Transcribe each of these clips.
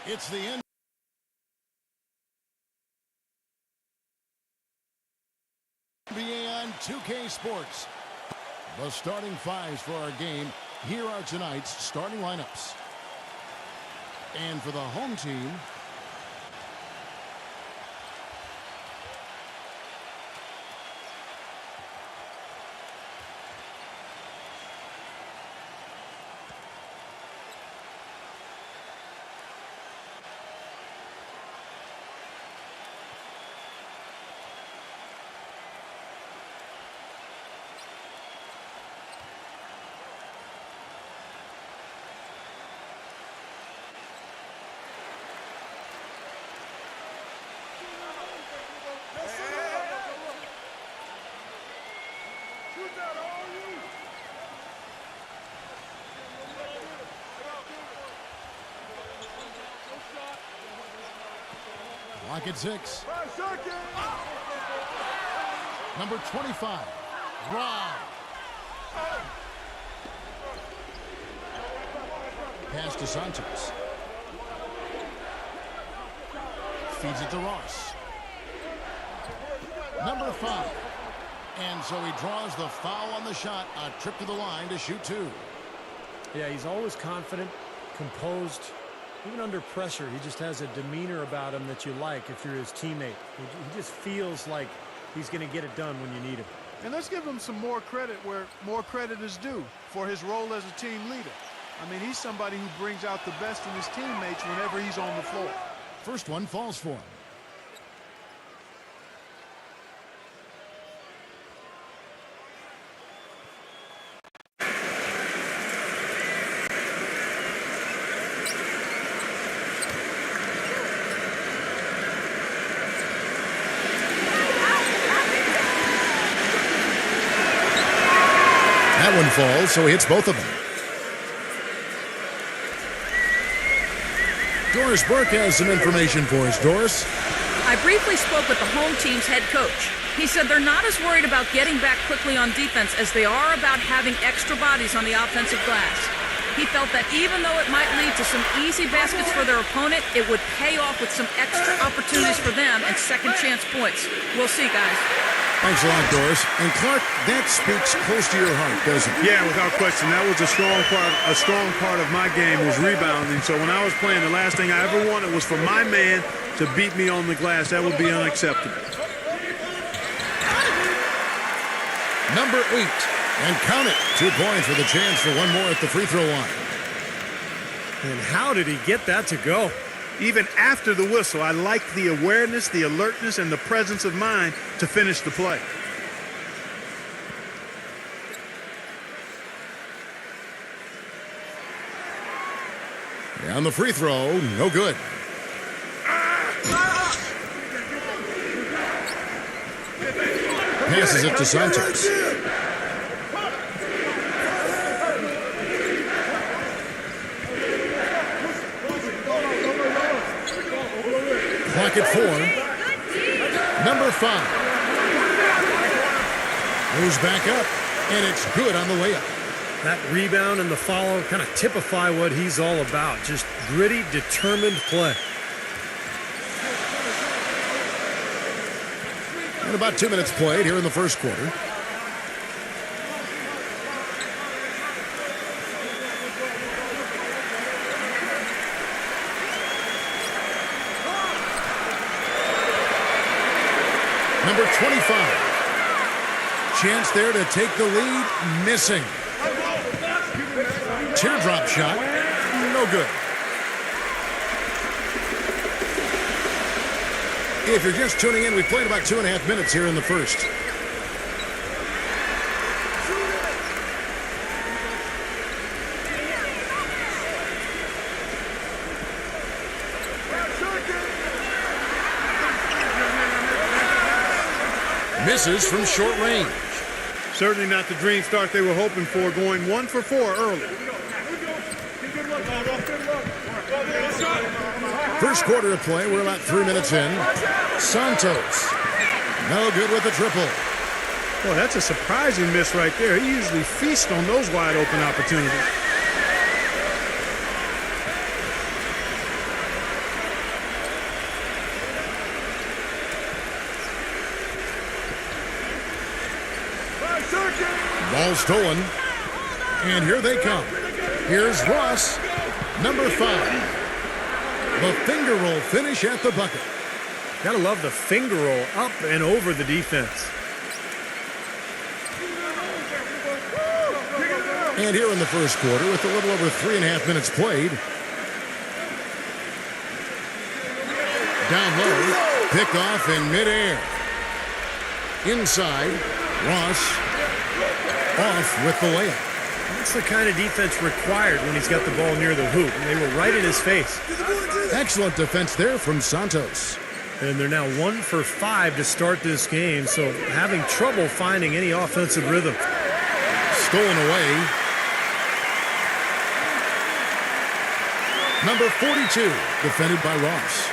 It's the NBA2K Sports. The starting fives for our game. Here are tonight's starting lineups. And for the home team, lock at 6. Number 25, Rob. Pass to Santos. Feeds it to Ross. Number 5. And so he draws the foul on the shot. A trip to the line to shoot 2. Yeah, he's always confident, composed. Even under pressure, he just has a demeanor about him that you like if you're his teammate. He just feels like he's going to get it done when you need him. And let's give him some more credit where more credit is due for his role as a team leader. I mean, he's somebody who brings out the best in his teammates whenever he's on the floor. First one falls for him. That one falls, so he hits both of them. Doris Burke has some information for us. Doris? I briefly spoke with the home team's head coach. He said they're not as worried about getting back quickly on defense as they are about having extra bodies on the offensive glass. He felt that even though it might lead to some easy baskets for their opponent, it would pay off with some extra opportunities for them and second chance points. We'll see, guys. Thanks a lot, Doris. And Clark, that speaks close to your heart, doesn't it? Yeah, without question. That was a strong part of my game was rebounding. So when I was playing, the last thing I ever wanted was for my man to beat me on the glass. That would be unacceptable. Number 8. And count it. 2 points with a chance for one more at the free throw line. And how did he get that to go? Even after the whistle, I liked the awareness, the alertness, and the presence of mind to finish the play. And the free throw, no good. Passes it to Santos. Clock at 4. Number 5. Moves back up, and it's good on the way up. That rebound and the follow kind of typify what he's all about. Just gritty, determined play. And about 2 minutes played here in the first quarter. Number 25. Chance there to take the lead. Missing. Teardrop shot. No good. If you're just tuning in, we played about 2.5 minutes here in the first. Misses from short range. Certainly not the dream start they were hoping for, going 1 for 4 early. First quarter of play, we're about 3 minutes in. Santos, no good with the triple. Boy, that's a surprising miss right there. He usually feasts on those wide open opportunities. Ball stolen. And here they come. Here's Ross, number 5. The finger roll finish at the bucket. Gotta love the finger roll up and over the defense. And here in the first quarter, with a little over 3.5 minutes played. Down low, pick off in midair. Inside, Ross off with the layup. That's the kind of defense required when he's got the ball near the hoop. And they were right in his face. Excellent defense there from Santos. And they're now 1 for 5 to start this game, so having trouble finding any offensive rhythm. Stolen away. Number 42, defended by Ross.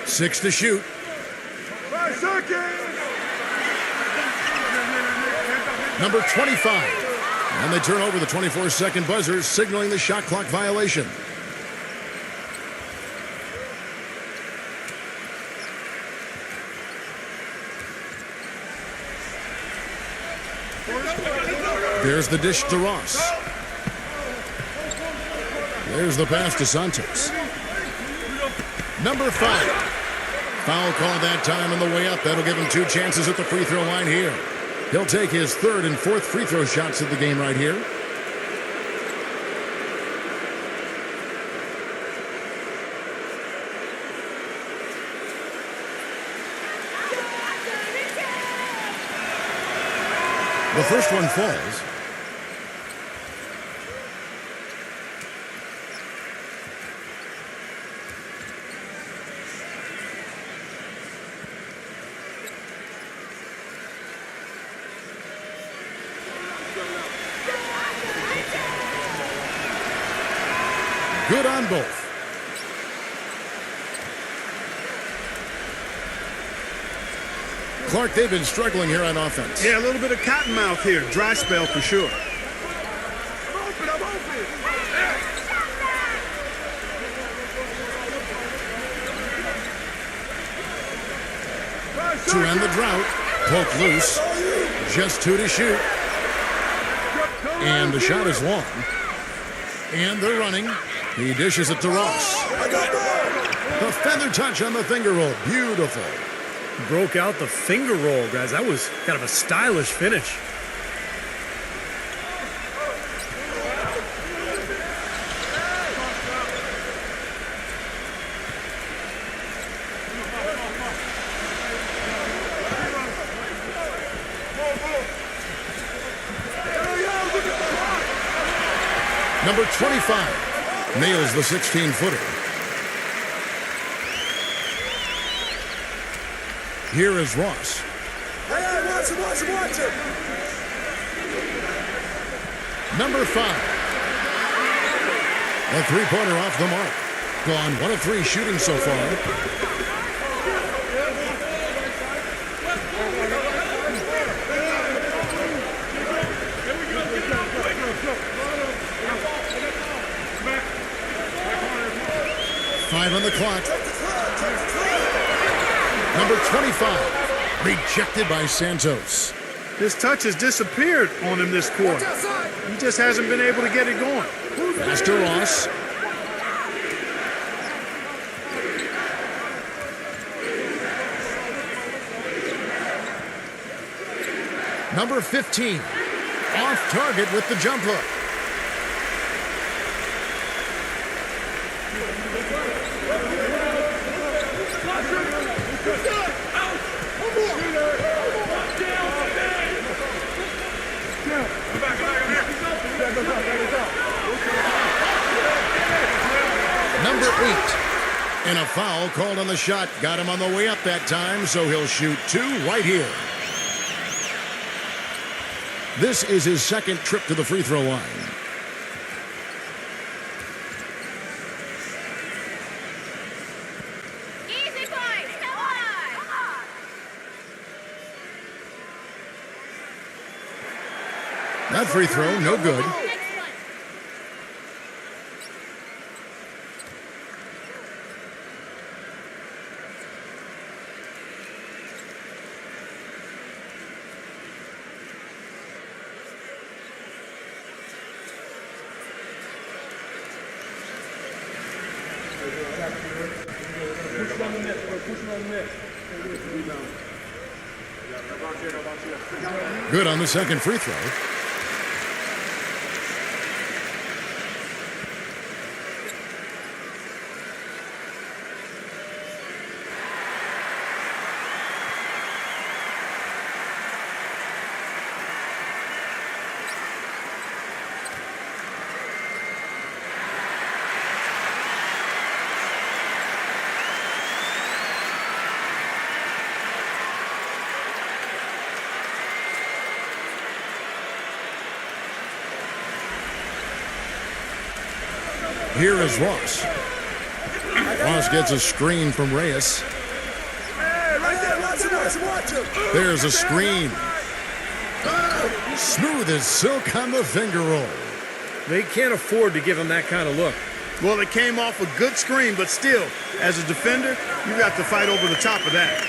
Six to shoot. 5 seconds. Number 25. And they turn over the 24-second buzzer, signaling the shot clock violation. There's the dish to Ross. There's the pass to Santos. Number 5. Foul call that time on the way up. That'll give him 2 chances at the free throw line here. He'll take his 3rd and 4th free throw shots of the game right here. The first one falls. Good on both. Clark, they've been struggling here on offense. Yeah, a little bit of cotton mouth here. Dry spell for sure. To end the drought, poke loose, just 2 to shoot. And the shot is long. And they're running. He dishes it to Ross. The feather touch on the finger roll. Beautiful. Broke out the finger roll, guys. That was kind of a stylish finish. Number 25 nails the 16-footer. Here is Ross. Watch it. Number 5. A three-pointer off the mark. Gone 1 of 3 shooting so far. Five on the clock. Number 25, rejected by Santos. His touch has disappeared on him this quarter. He just hasn't been able to get it going. Pass to Ross. Number 15, off target with the jump hook. Number 8, and a foul called on the shot. Got him on the way up that time, so he'll shoot 2 right here. This is his second trip to the free throw line. Easy points, come on! That free throw, no good. Good on the second free throw. Here is Ross. Ross gets a screen from Reyes. There's a screen. Smooth as silk on the finger roll. They can't afford to give him that kind of look. Well, it came off a good screen, but still, as a defender, you got to fight over the top of that.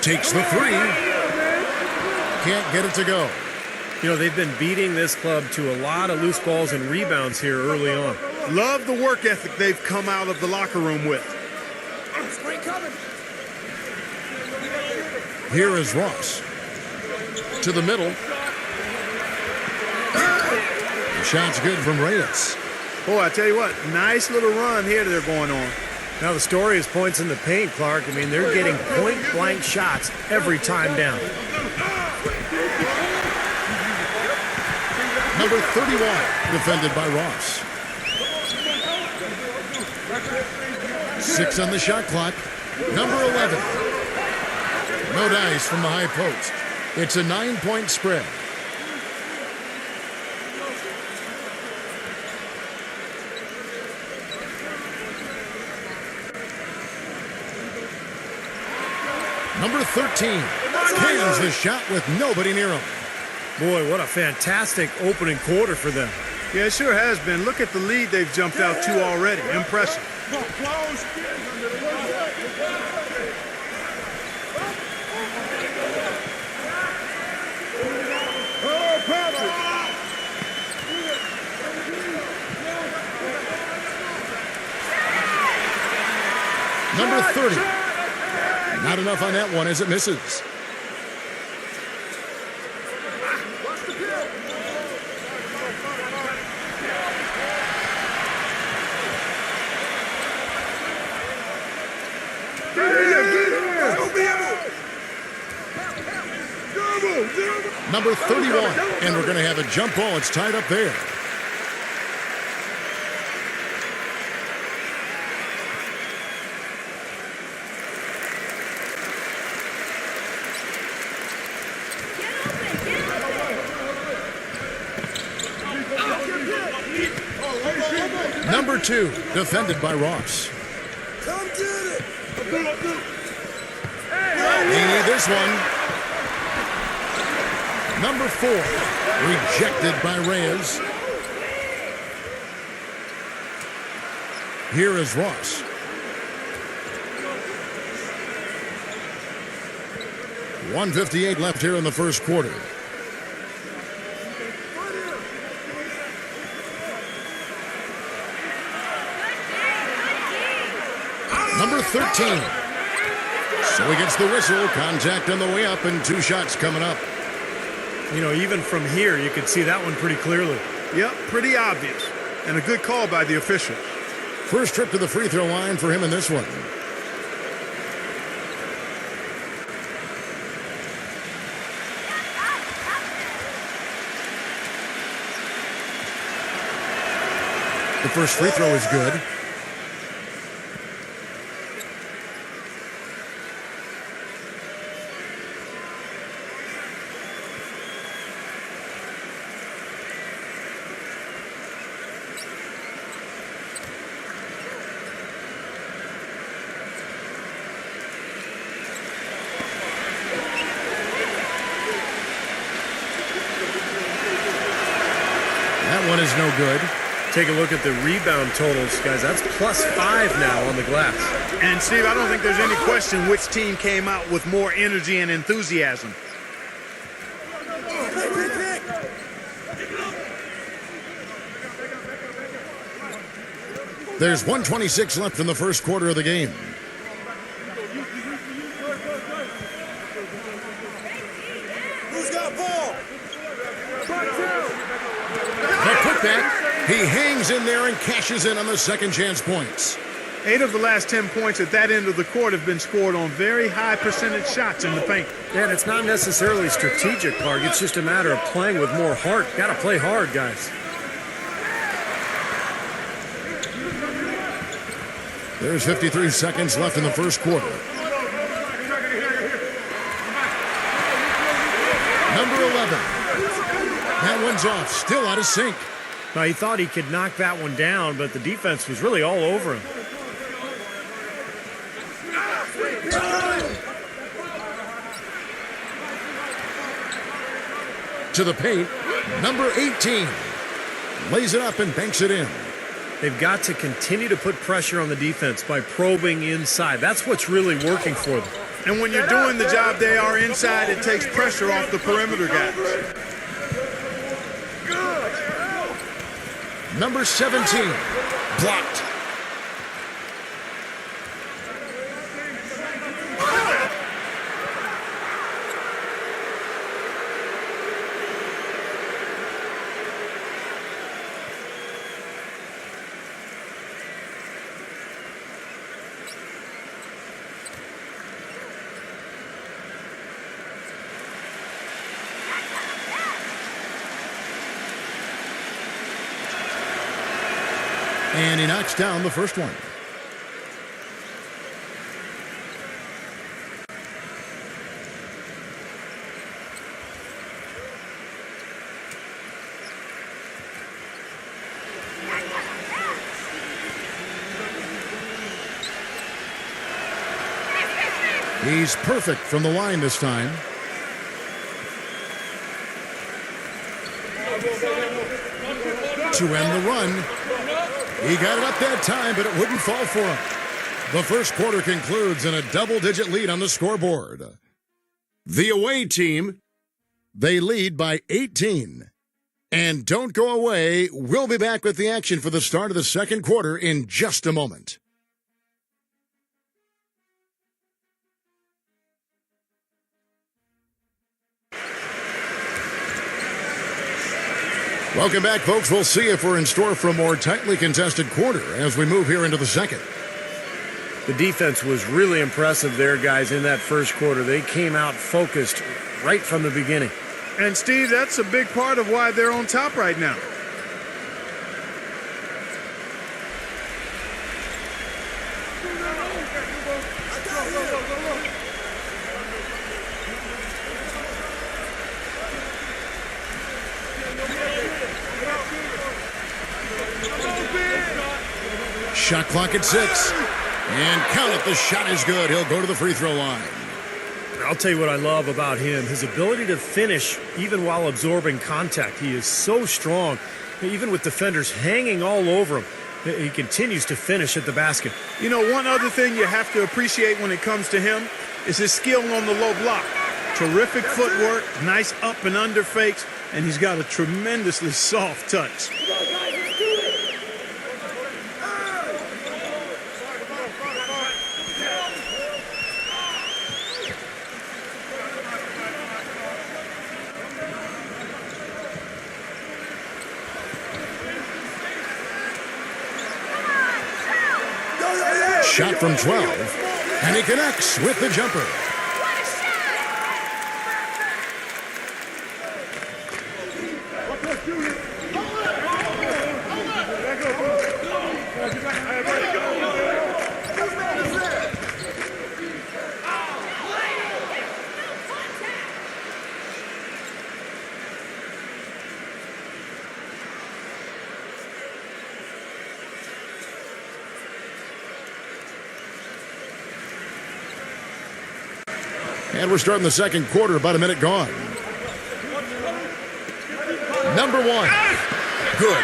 Takes the three. Can't get it to go. You know, they've been beating this club to a lot of loose balls and rebounds here early on. Love the work ethic they've come out of the locker room with. Here is Ross. To the middle. The shot's good from Reyes. Boy, I tell you what, nice little run here they're going on. Now the story is points in the paint, Clark. I mean, they're getting point-blank shots every time down. Number 31, defended by Ross. 6 on the shot clock. Number 11. No dice from the high post. It's a 9-point spread. Number 13 cans the shot with nobody near him. Boy, what a fantastic opening quarter for them. Yeah, it sure has been. Look at the lead they've jumped out to already. Impressive. Number 30. Not enough on that one as it misses. Number 31, and we're going to have a jump ball. It's tied up there. Number 2, defended by Ross. Come get it. They need this one. Number 4, rejected by Reyes. Here is Ross. .158 left here in the first quarter. Number 13. So he gets the whistle. Contact on the way up and 2 shots coming up. You know, even from here, you could see that one pretty clearly. Yep, pretty obvious. And a good call by the official. First trip to the free throw line for him in this one. The first free throw is good. That one is no good. Take a look at the rebound totals, guys. That's +5 now on the glass. And, Steve, I don't think there's any question which team came out with more energy and enthusiasm. There's 1:26 left in the first quarter of the game. Who's got ball? The putback. He hangs in there and cashes in on the second chance points. 8 of the last 10 points at that end of the court have been scored on very high percentage shots in the paint. Yeah, and it's not necessarily strategic, Clark. It's just a matter of playing with more heart. Got to play hard, guys. There's 53 seconds left in the first quarter. Number 11. That one's off, still out of sync. Now, he thought he could knock that one down, but the defense was really all over him. To the paint, number 18. Lays it up and banks it in. They've got to continue to put pressure on the defense by probing inside. That's what's really working for them. And when you're doing the job they are inside, it takes pressure off the perimeter guys. Number 17. Blocked. And he knocks down the first one. He's perfect from the line this time. To end the run. He got it up that time, but it wouldn't fall for him. The first quarter concludes in a double-digit lead on the scoreboard. The away team, they lead by 18. And don't go away. We'll be back with the action for the start of the second quarter in just a moment. Welcome back, folks. We'll see if we're in store for a more tightly contested quarter as we move here into the second. The defense was really impressive there, guys, in that first quarter. They came out focused right from the beginning. And, Steve, that's a big part of why they're on top right now. Shot clock at 6. And count it, the shot is good. He'll go to the free throw line. I'll tell you what I love about him, his ability to finish even while absorbing contact. He is so strong, even with defenders hanging all over him. He continues to finish at the basket. You know, one other thing you have to appreciate when it comes to him is his skill on the low block. Terrific footwork, nice up and under fakes, and he's got a tremendously soft touch. Shot from 12, and he connects with the jumper. And we're starting the second quarter, about a minute gone. Number 1. Good.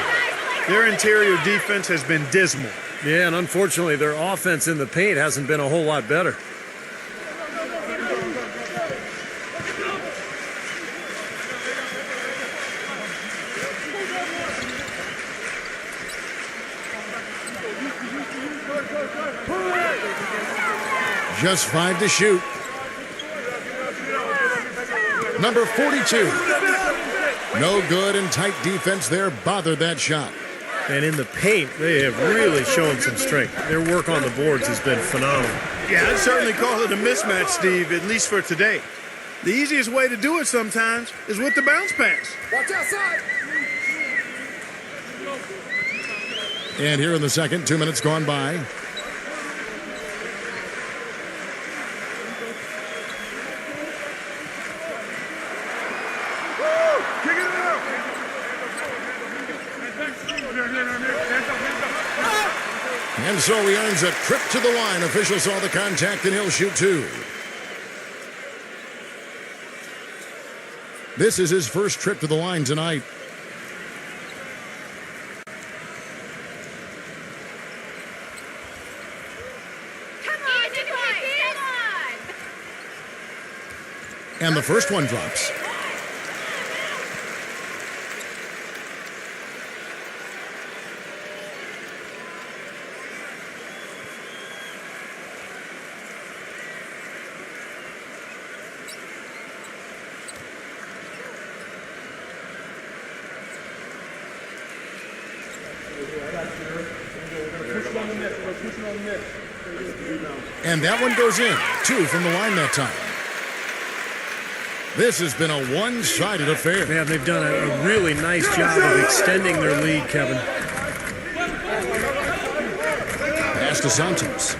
Their interior defense has been dismal. Yeah, and unfortunately, their offense in the paint hasn't been a whole lot better. Just 5 to shoot. Number 42. No good, and tight defense there bothered that shot. And in the paint, they have really shown some strength. Their work on the boards has been phenomenal. Yeah, I'd certainly call it a mismatch, Steve, at least for today. The easiest way to do it sometimes is with the bounce pass. Watch outside. And here in the second, 2 minutes gone by. And so he earns a trip to the line. Official saw the contact, and he'll shoot 2. This is his first trip to the line tonight. And the first one drops. And that one goes in. 2 from the line that time. This has been a one-sided affair. Man, they've done a really nice job of extending their lead, Kevin. Pass to Santos.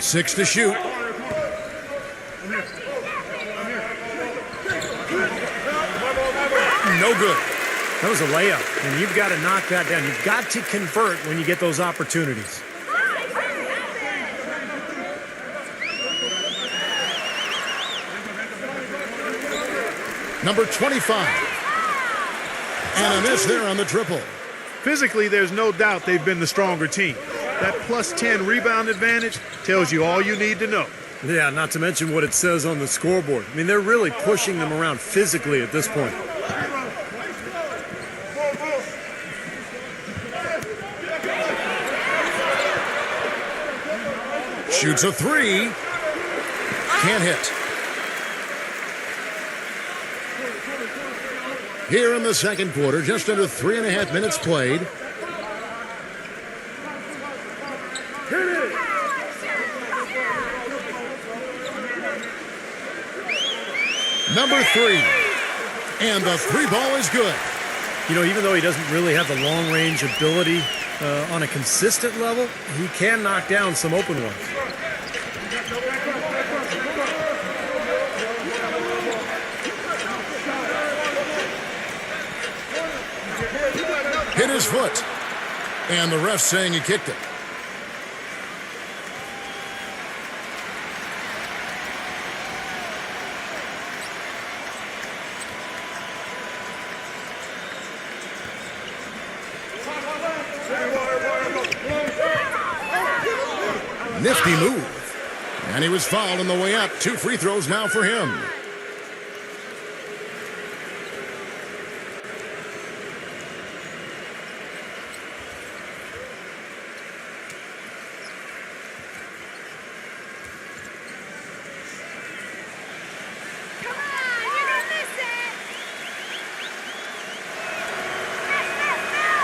6 to shoot. No good. That was a layup, and you've got to knock that down. You've got to convert when you get those opportunities. Number 25. And a miss there on the triple. Physically, there's no doubt they've been the stronger team. That plus 10 rebound advantage tells you all you need to know. Yeah, not to mention what it says on the scoreboard. I mean, they're really pushing them around physically at this point. Shoots a 3. Can't hit. Here in the second quarter, just under 3.5 minutes played. Number 3. And the 3 ball is good. You know, even though he doesn't really have the long-range ability on a consistent level, he can knock down some open ones. Hit his foot. And the ref saying he kicked it. Nifty move. And he was fouled on the way up. 2 free throws now for him.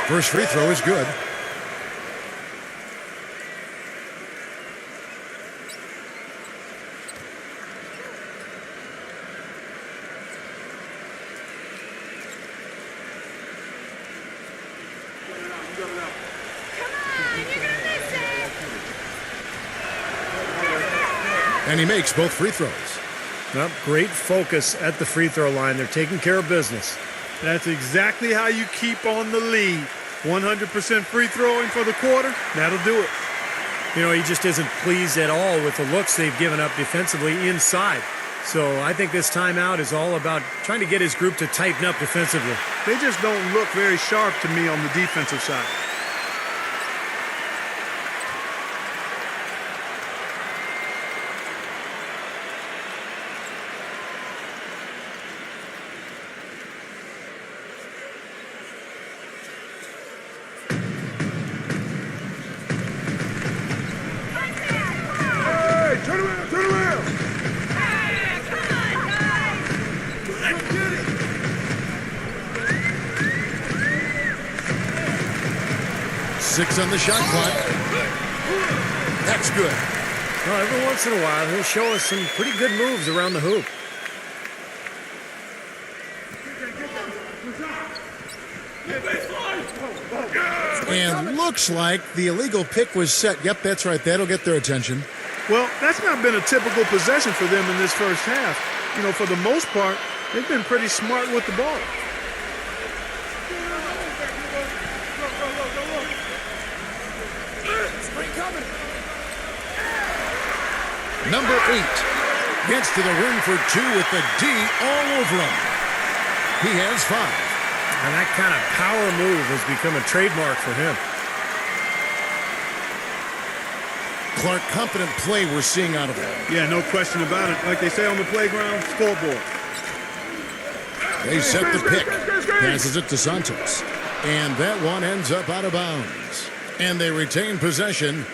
First free throw is good. And he makes both free throws. Well, great focus at the free throw line. They're taking care of business. That's exactly how you keep on the lead. 100% free throwing for the quarter, that'll do it. You know, he just isn't pleased at all with the looks they've given up defensively inside. So I think this timeout is all about trying to get his group to tighten up defensively. They just don't look very sharp to me on the defensive side. 6 on the shot clock. That's good. Well, every once in a while, he'll show us some pretty good moves around the hoop. And looks like the illegal pick was set. Yep, that's right. That'll get their attention. Well, that's not been a typical possession for them in this first half. You know, for the most part, they've been pretty smart with the ball. Number 8 gets to the rim for 2 with the D all over him. He has 5. And that kind of power move has become a trademark for him. Clark, confident play we're seeing out of him. Yeah, no question about it. Like they say on the playground, scoreboard. They set the pick. Passes it to Santos. And that one ends up out of bounds. And they retain possession.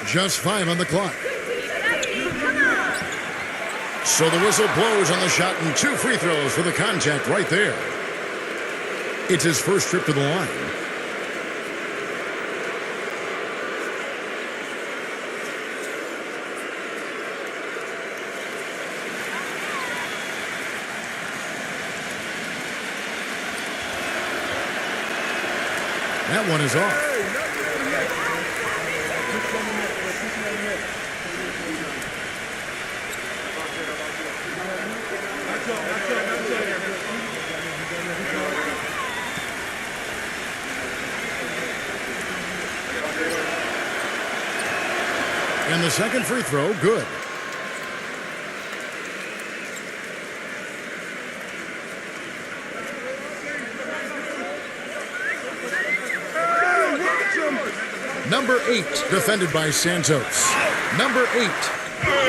Just 5 on the clock. So the whistle blows on the shot and 2 free throws for the contact right there. It's his first trip to the line. That one is off. And the second free throw, good. Number 8, defended by Santos. Number 8,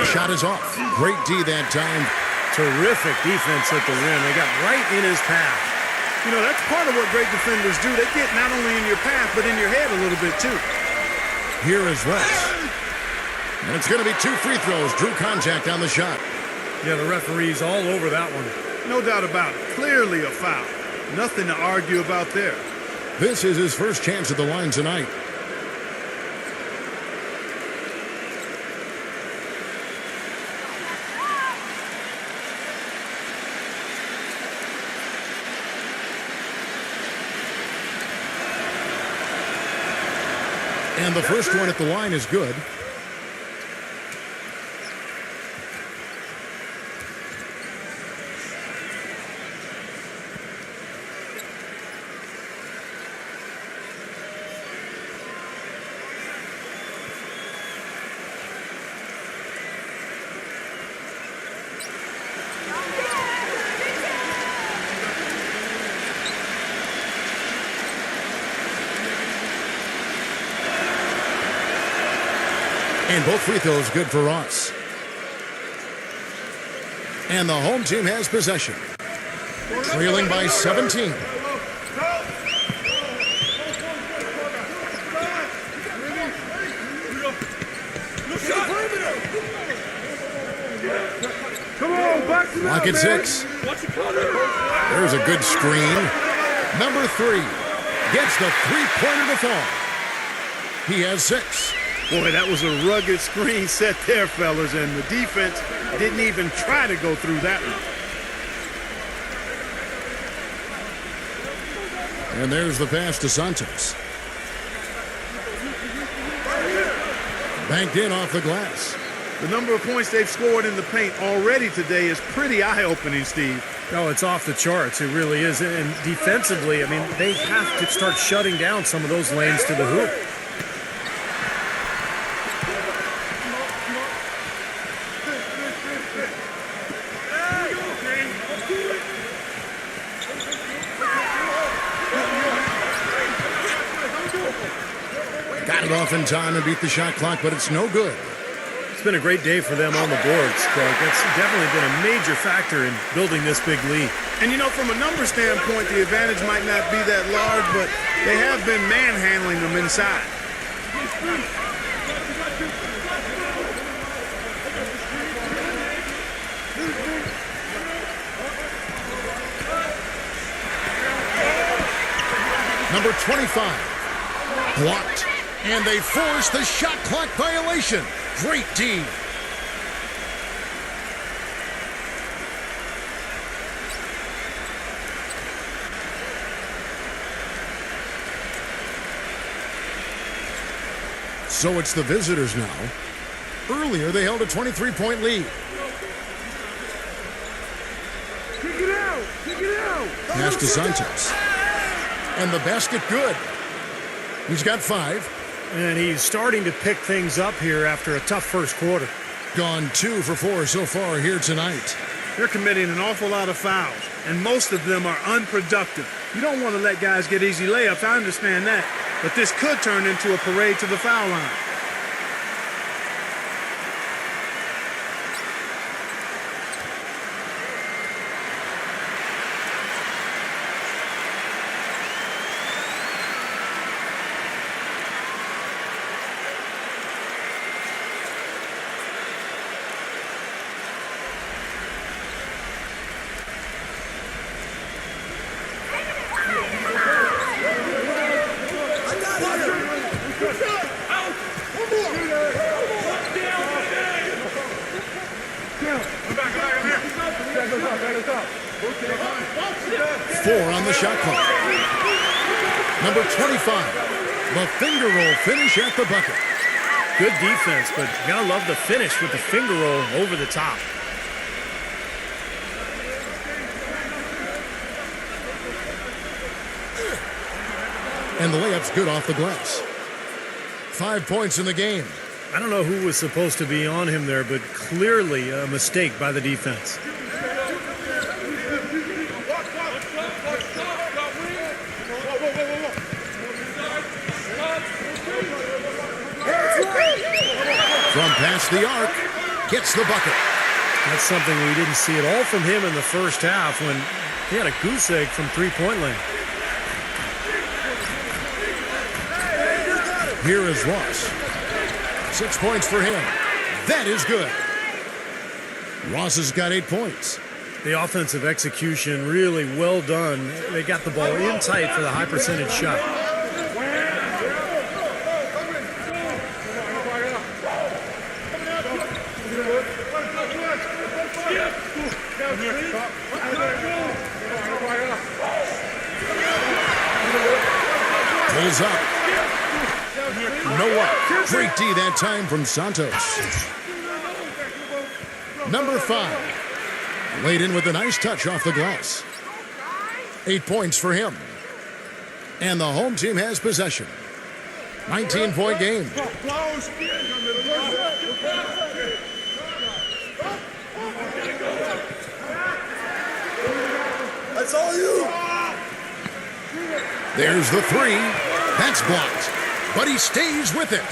the shot is off. Great D that time. Terrific defense at the rim. They got right in his path. You know, that's part of what great defenders do. They get not only in your path, but in your head a little bit, too. Here is West. And it's going to be 2 free throws. Drew contact on the shot. Yeah, the referee's all over that one. No doubt about it. Clearly a foul. Nothing to argue about there. This is his first chance at the line tonight. And the first one at the line is good. And both free throws good for Ross. And the home team has possession. Trailing by 17. Clock at 6. There's a good screen. Number 3 gets the three-pointer to fall. He has 6. Boy, that was a rugged screen set there, fellas, and the defense didn't even try to go through that one. And there's the pass to Santos. Banked in off the glass. The number of points they've scored in the paint already today is pretty eye-opening, Steve. Oh, it's off the charts. It really is. And defensively, I mean, they have to start shutting down some of those lanes to the hoop. Got it off in time and beat the shot clock, but it's no good. It's been a great day for them on the boards, Clark. That's definitely been a major factor in building this big lead. And, you know, from a number standpoint, the advantage might not be that large, but they have been manhandling them inside. Number 25. Blocked. And they force the shot clock violation. Great D. So it's the visitors now. Earlier, they held a 23-point lead. Kick it out! Kick it out! Pass to Santos. And the basket good. He's got 5. And he's starting to pick things up here after a tough first quarter. Gone 2 for 4 so far here tonight. They're committing an awful lot of fouls, and most of them are unproductive. You don't want to let guys get easy layups, I understand that. But this could turn into a parade to the foul line. Four on the shot clock. Number 25. The finger roll finish at the bucket. Good defense, but you gotta love the finish with the finger roll over the top. And the layup's good off the glass. 5 points in the game. I don't know who was supposed to be on him there, but clearly a mistake by the defense. From past the arc, gets the bucket. That's something we didn't see at all from him in the first half when he had a goose egg from three-point land. Here is Ross. 6 points for him. That is good. Ross has got 8 points. The offensive execution really well done. They got the ball in tight for the high percentage shot. Pulls up. No up. Great D that time from Santos. Number 5. Laid in with a nice touch off the glass. 8 points for him. And the home team has possession. 19-point game. That's all you. There's the 3. That's blocked. But he stays with it.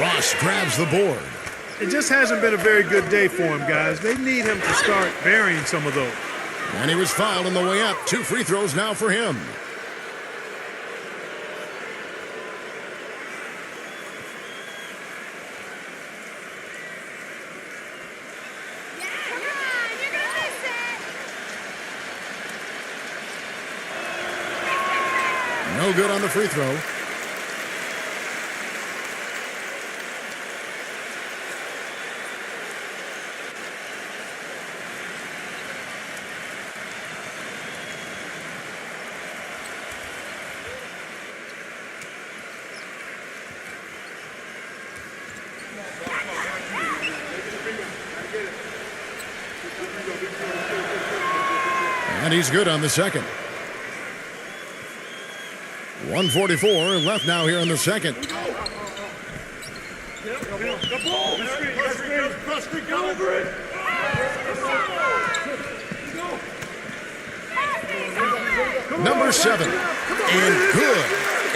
Ross grabs the board. It just hasn't been a very good day for him, guys. They need him to start burying some of those. And he was fouled on the way up. 2 free throws now for him. No good on the free throw. And he's good on the second. 1:44 left now here in the second. Number 7. And good.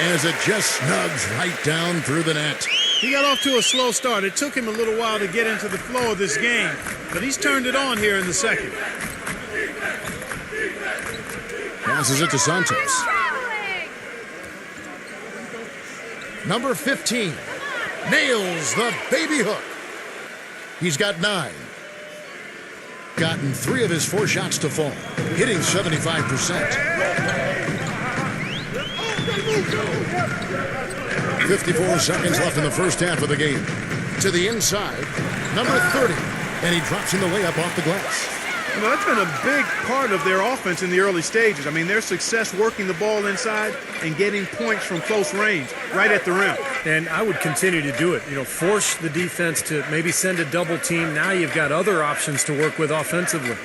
as it just snugs right down through the net. He got off to a slow start. It took him a little while to get into the flow of this game, but he's turned it on here in the second. Passes it to Santos. Number 15 nails the baby hook. He's got 9. Gotten 3 of his 4 shots to fall, hitting 75%. 54 seconds left in the first half of the game. To the inside, number 30, and he drops in the layup off the glass. You know, that's been a big part of their offense in the early stages. I mean, their success working the ball inside and getting points from close range, right at the rim. And I would continue to do it. You know, force the defense to maybe send a double team. Now you've got other options to work with offensively.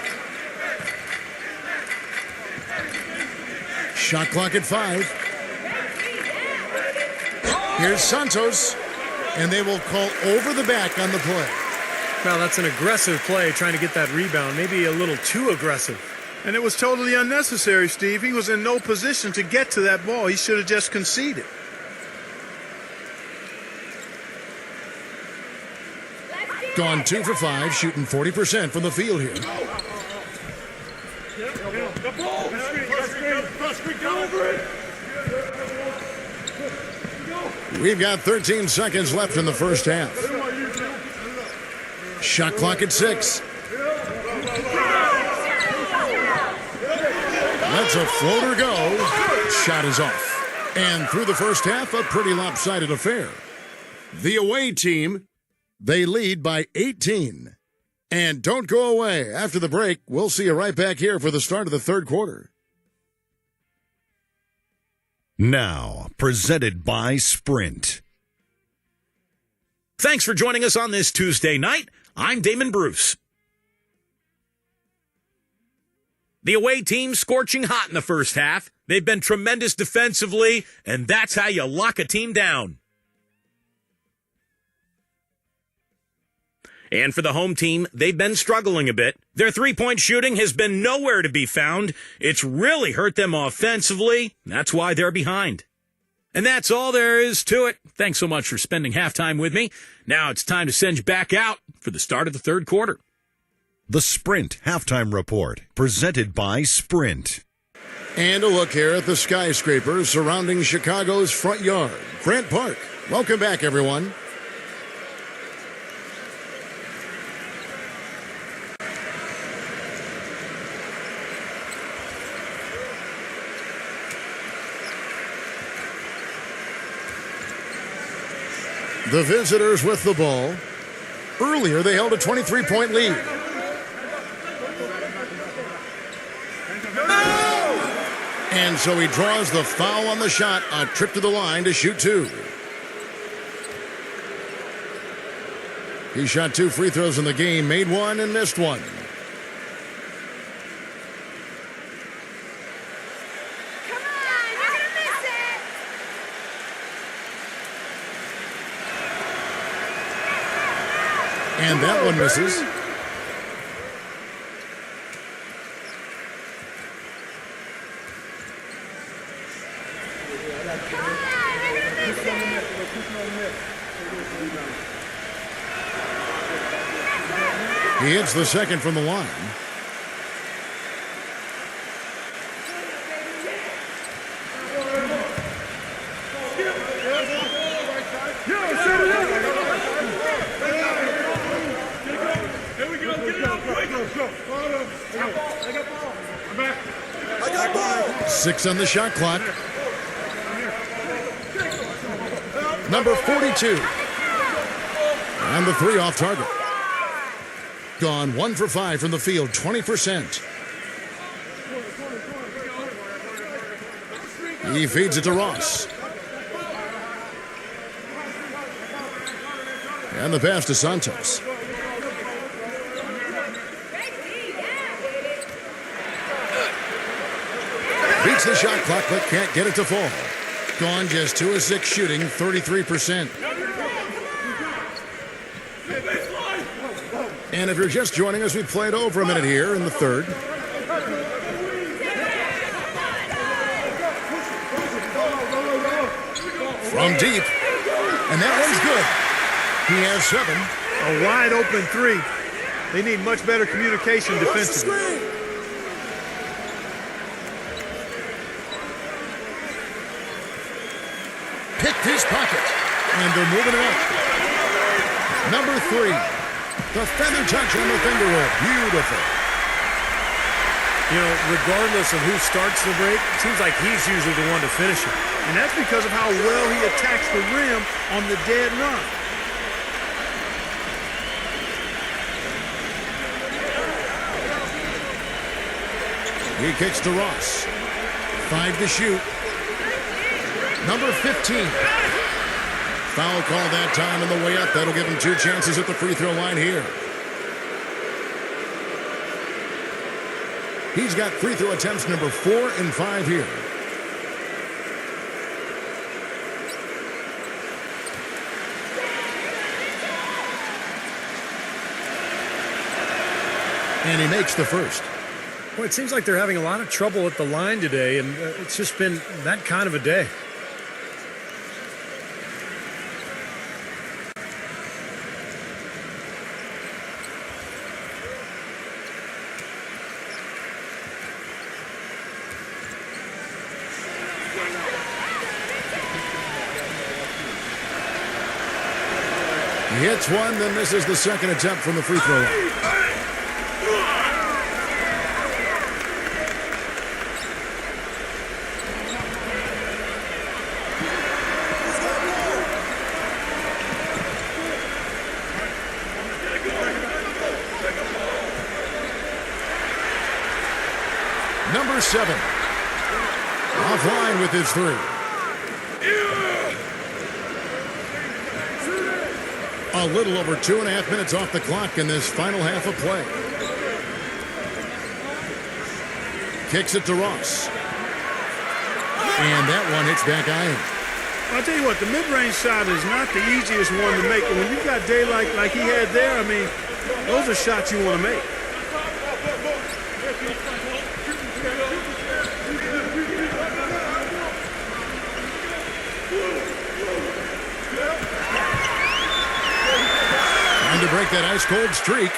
Shot clock at 5. Here's Santos, and they will call over the back on the play. Now that's an aggressive play, trying to get that rebound, maybe a little too aggressive. And it was totally unnecessary, Steve. He was in no position to get to that ball. He should have just conceded. Gone 2 for 5, shooting 40% from the field here. We've got 13 seconds left in the first half. Shot clock at 6. Lets a floater go. Shot is off. And through the first half, a pretty lopsided affair. The away team, they lead by 18. And don't go away. After the break, we'll see you right back here for the start of the third quarter. Now, presented by Sprint. Thanks for joining us on this Tuesday night. I'm Damon Bruce. The away team scorching hot in the first half. They've been tremendous defensively, and that's how you lock a team down. And for the home team, they've been struggling a bit. Their three-point shooting has been nowhere to be found. It's really hurt them offensively. That's why they're behind. And that's all there is to it. Thanks so much for spending halftime with me. Now it's time to send you back out for the start of the third quarter. The Sprint Halftime Report, presented by Sprint. And a look here at the skyscrapers surrounding Chicago's front yard, Grant Park. Welcome back, everyone. The visitors with the ball. Earlier, they held a 23-point lead. And so he draws the foul on the shot, a trip to the line to shoot 2. He shot 2 free throws in the game, made 1 and missed 1. And that one misses. He hits the second from the line. I got ball. 6 on the shot clock. Number 42. And the 3 off target. Gone 1 for 5 from the field, 20%. He feeds it to Ross. And the pass to Santos. Beats the shot clock, but can't get it to fall. Gone just 2 of 6 shooting, 33%. And if you're just joining us, we played over a minute here in the third. From deep. And that one's good. He has 7. A wide open 3. They need much better communication defensively. Picked his pocket. And they're moving it up. Number 3. The feather touch on the finger roll. Beautiful. You know, regardless of who starts the break, it seems like he's usually the one to finish it. And that's because of how well he attacks the rim on the dead run. He kicks to Ross. 5 to shoot. Number 15. Foul call that time on the way up. That'll give him 2 chances at the free throw line here. He's got free throw attempts number 4 and 5 here. And he makes the first. Well, it seems like they're having a lot of trouble at the line today, and it's just been that kind of a day. He hits one, then misses the second attempt from the free throw line. Number 7. Offline with his 3. A little over 2.5 minutes off the clock in this final half of play. Kicks it to Ross. And that one hits back iron. I'll tell you what, the mid-range shot is not the easiest one to make. And when you've got daylight like he had there, I mean, those are shots you want to make. To break that ice-cold streak.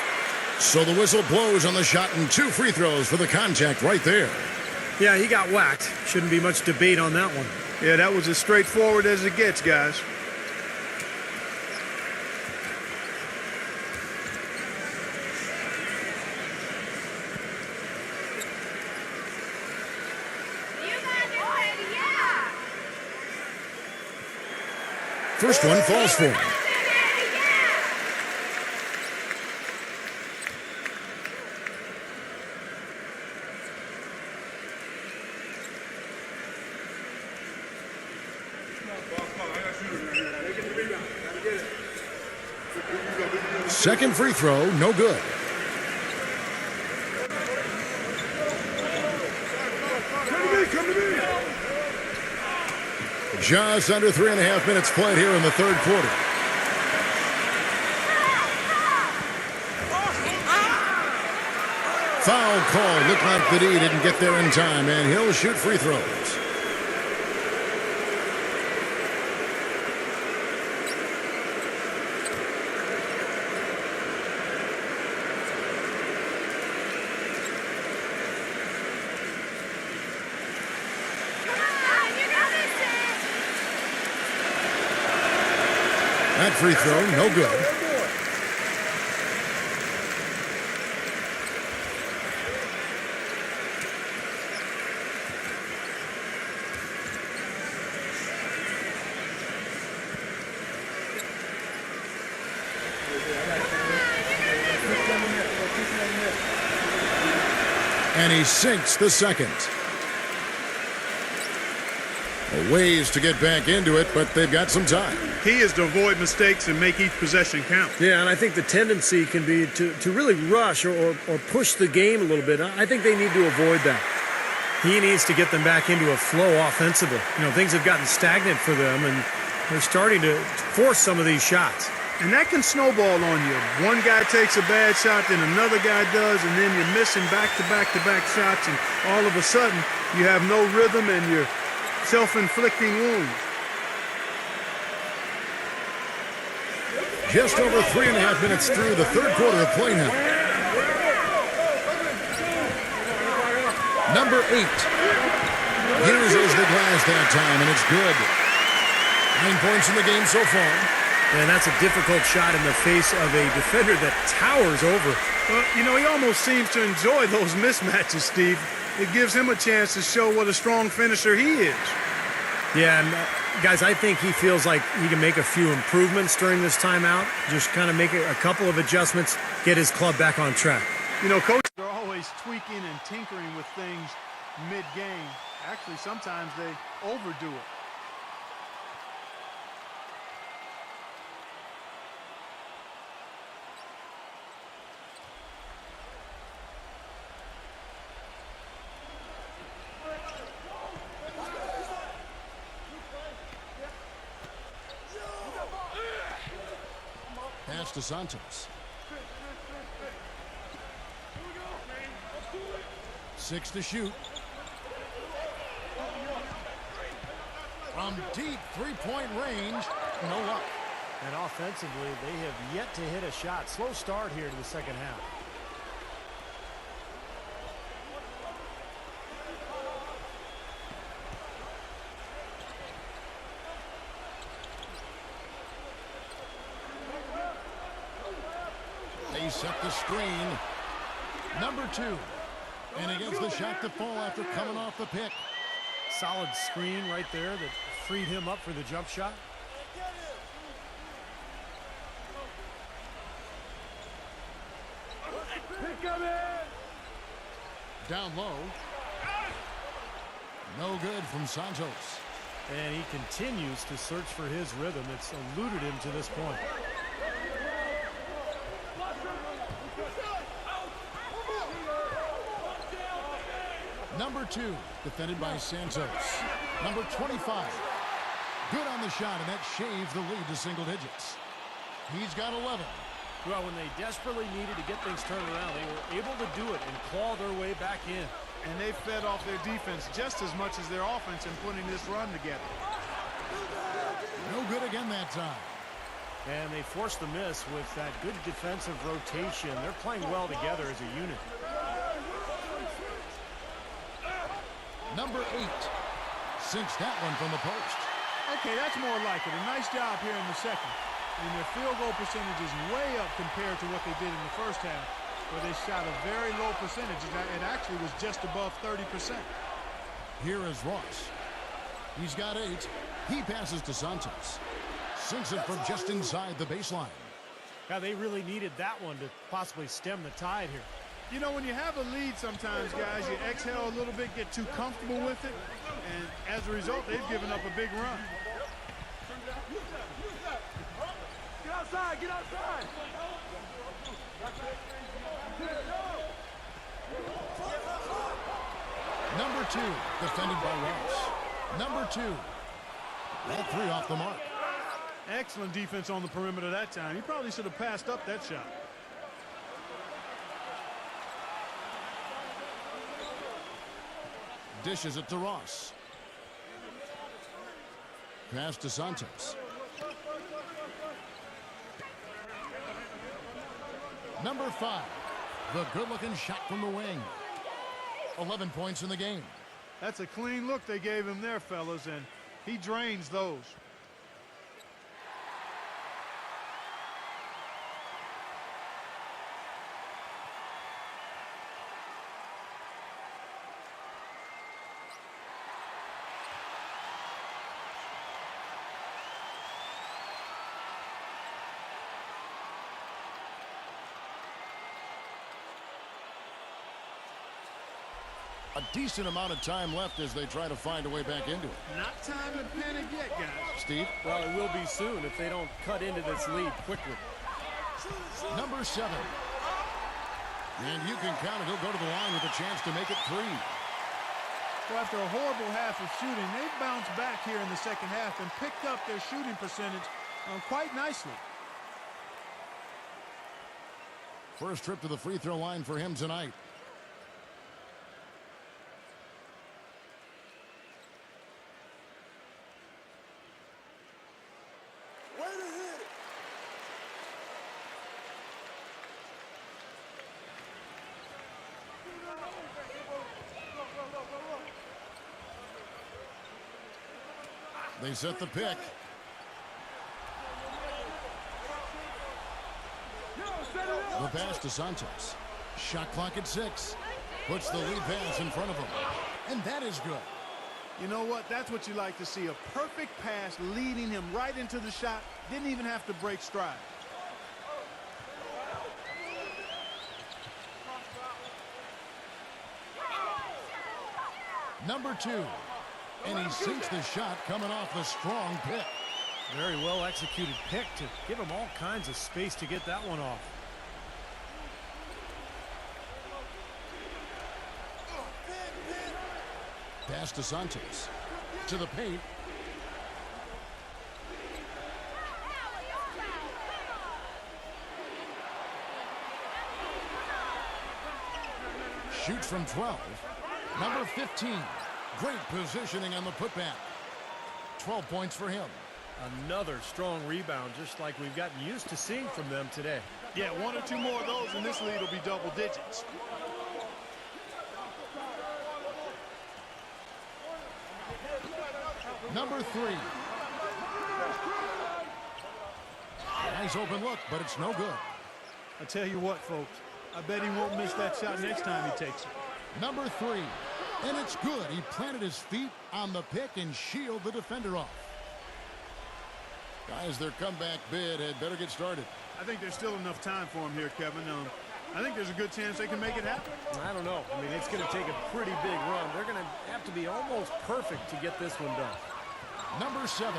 So the whistle blows on the shot and 2 free throws for the contact right there. Yeah, he got whacked. Shouldn't be much debate on that one. Yeah, that was as straightforward as it gets, guys. First one falls for him. Second free throw, no good. Just under 3.5 minutes played here in the third quarter. Foul call. Looked like that he didn't get there in time, and he'll shoot free throws. That free throw, no good. And he sinks the second. Ways to get back into it, but they've got some time. Key is to avoid mistakes and make each possession count. Yeah, and I think the tendency can be to really rush or push the game a little bit. I think they need to avoid that. He needs to get them back into a flow offensively. You know, things have gotten stagnant for them, and they're starting to force some of these shots. And that can snowball on you. One guy takes a bad shot, then another guy does, and then you're missing back-to-back-to-back shots, and all of a sudden you have no rhythm and you're self-inflicting wounds. Just over 3.5 minutes through the third quarter of play now. Number 8. Uses the glass that time, and it's good. 9 points in the game so far. And that's a difficult shot in the face of a defender that towers over. Well, you know, he almost seems to enjoy those mismatches, Steve. It gives him a chance to show what a strong finisher he is. Yeah, and guys, I think he feels like he can make a few improvements during this timeout. Just kind of make a couple of adjustments, get his club back on track. You know, coach, they're always tweaking and tinkering with things mid-game. Actually, sometimes they overdo it. Pass to Santos. 6 to shoot. From deep three-point range, no luck. And offensively, they have yet to hit a shot. Slow start here to the second half. They set the screen. Number 2. And he gets the shot to fall after coming off the pick. Solid screen right there that freed him up for the jump shot. Down low. No good from Santos. And he continues to search for his rhythm. It's eluded him to this point. Number 2, defended by Santos. Number 25. Good on the shot, and that shaves the lead to single digits. He's got 11. Well, when they desperately needed to get things turned around, they were able to do it and claw their way back in. And they fed off their defense just as much as their offense in putting this run together. No good again that time. And they forced the miss with that good defensive rotation. They're playing well together as a unit. Number 8 sinks that one from the post. Okay, that's more like it. A nice job here in the second. And their field goal percentage is way up compared to what they did in the first half, where they shot a very low percentage. It actually was just above 30%. Here is Ross. He's got 8. He passes to Santos. Sinks it from just inside the baseline. Yeah, they really needed that one to possibly stem the tide here. You know, when you have a lead sometimes, guys, you exhale a little bit, get too comfortable with it, and as a result, they've given up a big run. Get outside, get outside! Number 2, defended by Ross. Number 2. All 3 off the mark. Excellent defense on the perimeter that time. He probably should have passed up that shot. Dishes it to Ross. Pass to Santos. Number 5. The good-looking shot from the wing. 11 points in the game. That's a clean look they gave him there, fellas, and he drains those. A decent amount of time left as they try to find a way back into it. Not time to panic yet, guys. Steve? Well, it will be soon if they don't cut into this lead quickly. Number 7. And you can count it. He'll go to the line with a chance to make it 3. Well, after a horrible half of shooting, they've bounced back here in the second half and picked up their shooting percentage quite nicely. First trip to the free throw line for him tonight. They set the pick. The pass to Santos. Shot clock at 6. Puts the lead pass in front of him. And that is good. You know what? That's what you like to see. A perfect pass leading him right into the shot. Didn't even have to break stride. Number 2. And he sinks the shot coming off the strong pick. Very well executed pick to give him all kinds of space to get that one off. Pass to Santos. To the paint. Shoots from 12. Number 15. Great positioning on the putback. 12 points for him. Another strong rebound, just like we've gotten used to seeing from them today. Yeah, 1 or 2 more of those, and this lead will be double digits. Number 3. Nice open look, but it's no good. I tell you what, folks, I bet he won't miss that shot next time he takes it. Number 3. And it's good. He planted his feet on the pick and shielded the defender off. Guys, their comeback bid had better get started. I think there's still enough time for him here, Kevin. I think there's a good chance they can make it happen. I don't know. I mean, it's going to take a pretty big run. They're going to have to be almost perfect to get this one done. Number 7.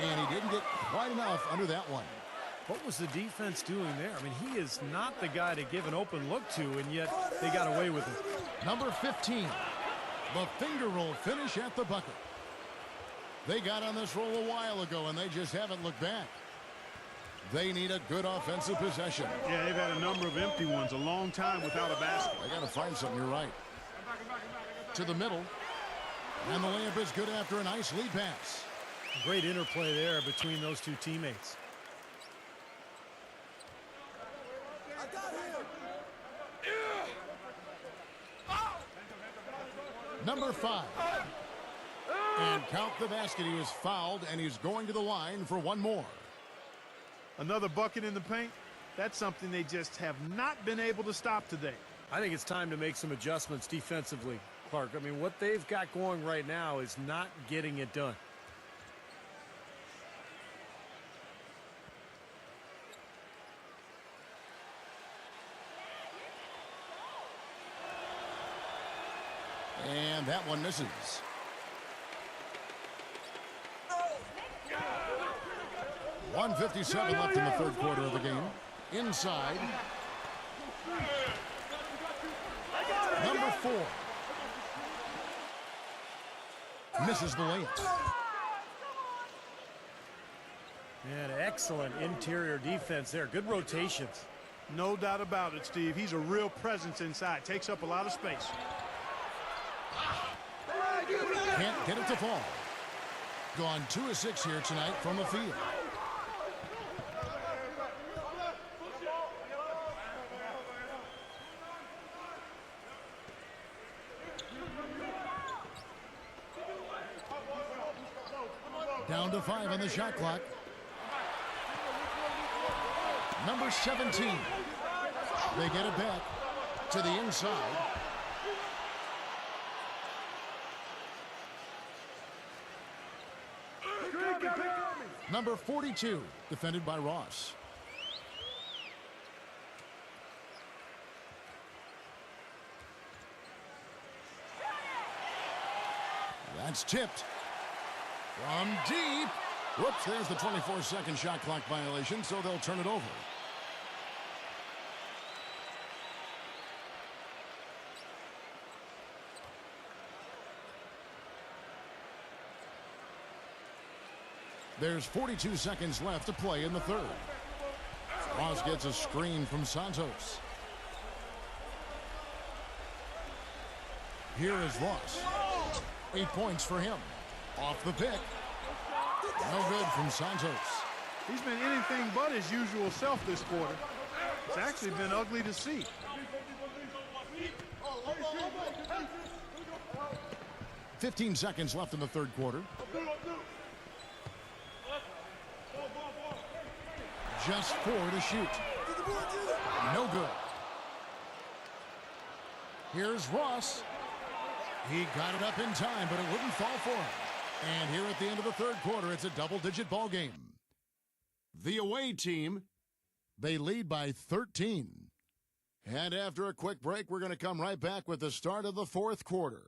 And he didn't get quite enough under that one. What was the defense doing there? I mean, he is not the guy to give an open look to, and yet they got away with it. Number 15. The finger roll finish at the bucket. They got on this roll a while ago, and they just haven't looked back. They need a good offensive possession. Yeah, they've had a number of empty ones, a long time without a basket. They got to find something, you're right. To the middle. And the layup is good after a nice lead pass. Great interplay there between those two teammates. Number 5. And count the basket. He was fouled, and he's going to the line for one more. Another bucket in the paint. That's something they just have not been able to stop today. I think it's time to make some adjustments defensively, Clark. I mean, what they've got going right now is not getting it done. And that one misses. .157 left in the third quarter of the game. Inside. Number 4. Misses the layup. And excellent interior defense there. Good rotations. No doubt about it, Steve. He's a real presence inside. Takes up a lot of space. Can't get it to fall. Gone 2 of 6 here tonight from the field. Down to 5 on the shot clock. Number 17. They get it back to the inside. Number 42, defended by Ross. That's tipped. From deep. Whoops, there's the 24-second shot clock violation, so they'll turn it over. There's 42 seconds left to play in the third. Ross gets a screen from Santos. Here is Ross. 8 points for him. Off the pick. No good from Santos. He's been anything but his usual self this quarter. It's actually been ugly to see. 15 seconds left in the third quarter. Just 4 to shoot. No good. Here's Ross. He got it up in time, but it wouldn't fall for him. And here at the end of the third quarter, it's a double-digit ball game. The away team, they lead by 13. And after a quick break, we're going to come right back with the start of the fourth quarter.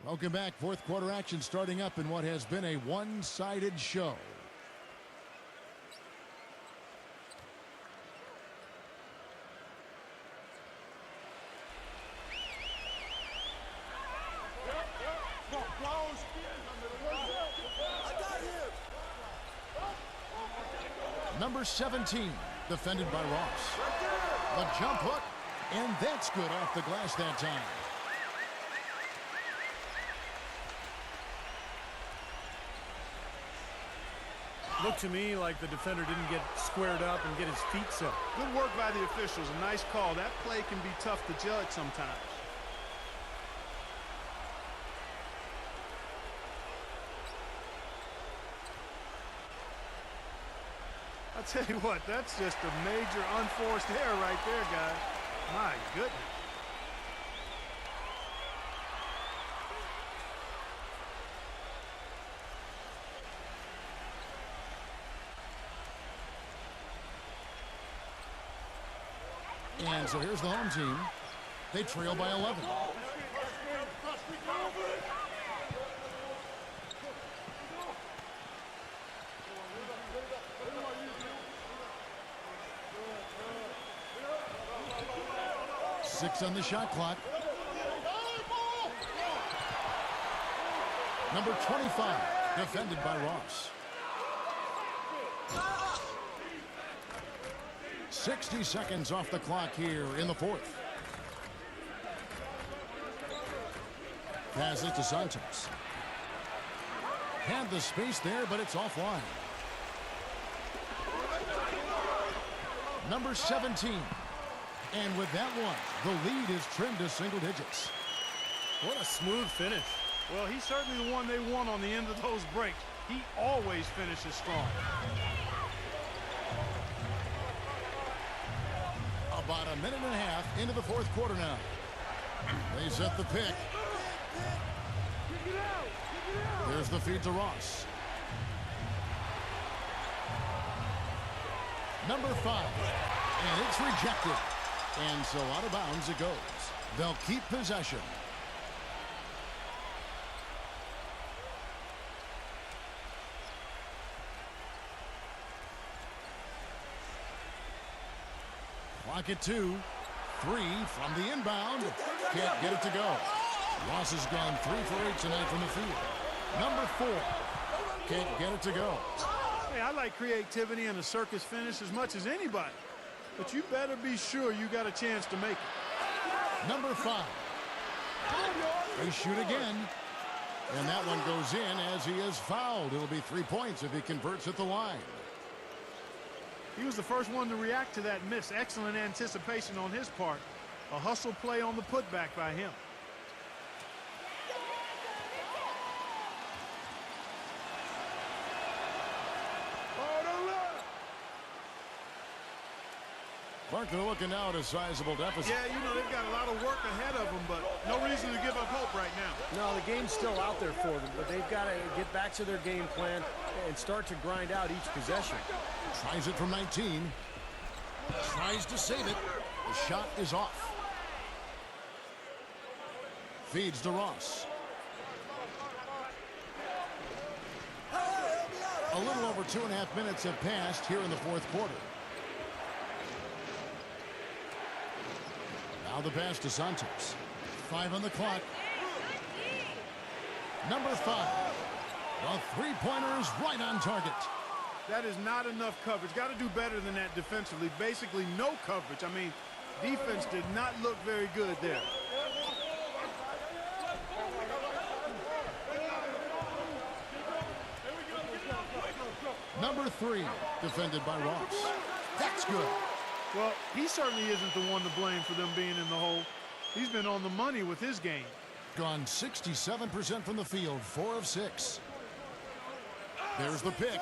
Welcome back. Fourth quarter action starting up in what has been a one-sided show. Number 17, defended by Ross. The jump hook, and that's good off the glass that time. Looked to me like the defender didn't get squared up and get his feet set. Good work by the officials. A nice call. That play can be tough to judge sometimes. I'll tell you what, that's just a major unforced error right there, guys. My goodness. And so here's the home team. They trail by 11. Six on the shot clock. Number 25, defended by Ross. 60 seconds off the clock here in the fourth. Pass it to Santos. Had the space there, but it's offline. Number 17. And with that one, the lead is trimmed to single digits. What a smooth finish. Well, he's certainly the one they want on the end of those breaks. He always finishes strong. About a minute and a half into the fourth quarter now. They set the pick. There's the feed to Ross. Number 5. And it's rejected. And so out of bounds it goes. They'll keep possession. Clock at 2. 3 from the inbound. Can't get it to go. Ross has gone 3 for 8 tonight from the field. Number 4. Can't get it to go. Hey, I like creativity and a circus finish as much as anybody. But you better be sure you got a chance to make it. Number 5. They shoot again. And that one goes in as he is fouled. It'll be 3 points if he converts at the line. He was the first one to react to that miss. Excellent anticipation on his part. A hustle play on the putback by him. Clark, they're looking now at a sizable deficit. Yeah, you know, they've got a lot of work ahead of them, but no reason to give up hope right now. No, the game's still out there for them, but they've got to get back to their game plan and start to grind out each possession. Tries it from 19. Tries to save it. The shot is off. Feeds to Ross. A little over 2.5 minutes have passed here in the fourth quarter. Now the pass to Santos. 5 on the clock. Number 5. The three-pointer is right on target. That is not enough coverage. Got to do better than that defensively. Basically no coverage. I mean, defense did not look very good there. Number 3, defended by Ross. good. Well, he certainly isn't the one to blame for them being in the hole. He's been on the money with his game. Gone 67% from the field, 4 of 6. There's the pick.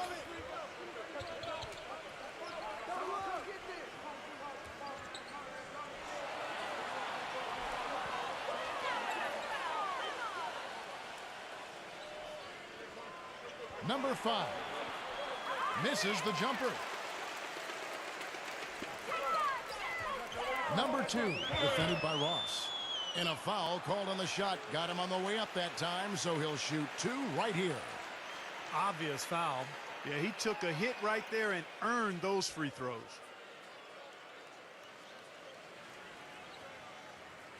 Number 5 misses the jumper. Number 2 defended by Ross. And a foul called on the shot. Got him on the way up that time, so he'll shoot 2 right here. Obvious foul. Yeah, he took a hit right there and earned those free throws.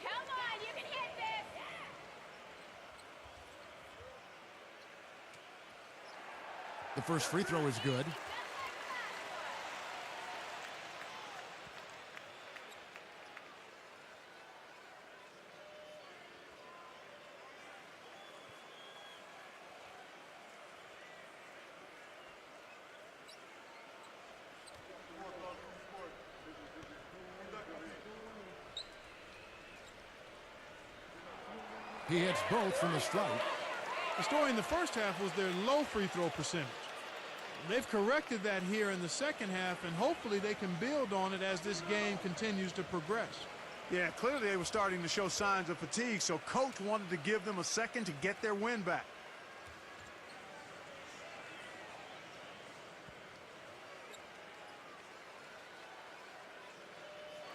Come on, you can hit this! The first free throw is good. He hits both from the stripe. The story in the first half was their low free throw percentage. They've corrected that here in the second half, and hopefully they can build on it as this game continues to progress. Yeah, clearly they were starting to show signs of fatigue, so coach wanted to give them a second to get their win back.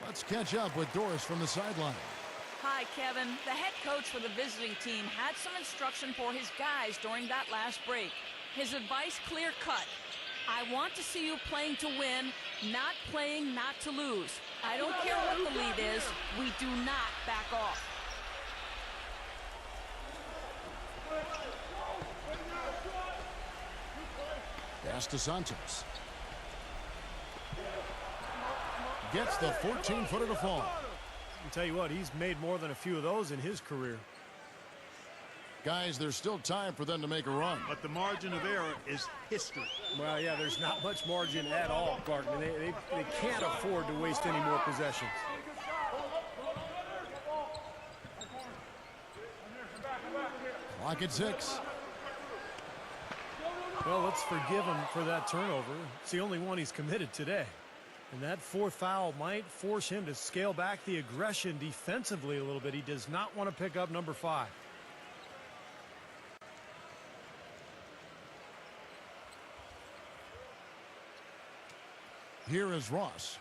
Let's catch up with Doris from the sideline. Hi, Kevin. The head coach for the visiting team had some instruction for his guys during that last break. His advice clear-cut. I want to see you playing to win, not playing not to lose. I don't care what the lead is. We do not back off. Pass to Santos. Gets the 14-footer to fall. I'll tell you what, he's made more than a few of those in his career. Guys, there's still time for them to make a run. But the margin of error is history. Well, yeah, there's not much margin at all, Clark. I mean, they can't afford to waste any more possessions. Clock at 6. Well, let's forgive him for that turnover. It's the only one he's committed today. And that fourth foul might force him to scale back the aggression defensively a little bit. He does not want to pick up number 5. Here is Ross.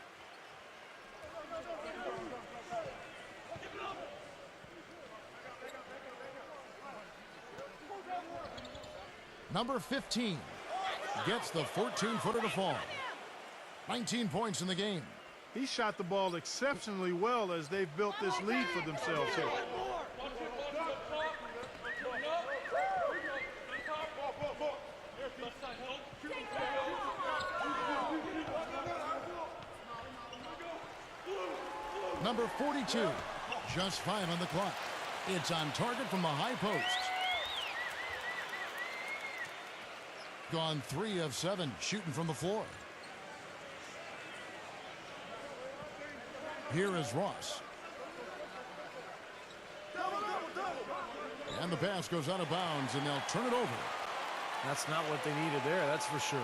Number 15 gets the 14-footer to fall. 19 points in the game. He shot the ball exceptionally well as they've built this lead for themselves here. Number 42, just 5 on the clock. It's on target from the high post. Gone 3 of 7, shooting from the floor. Here is Ross. And the pass goes out of bounds, and they'll turn it over. That's not what they needed there, that's for sure.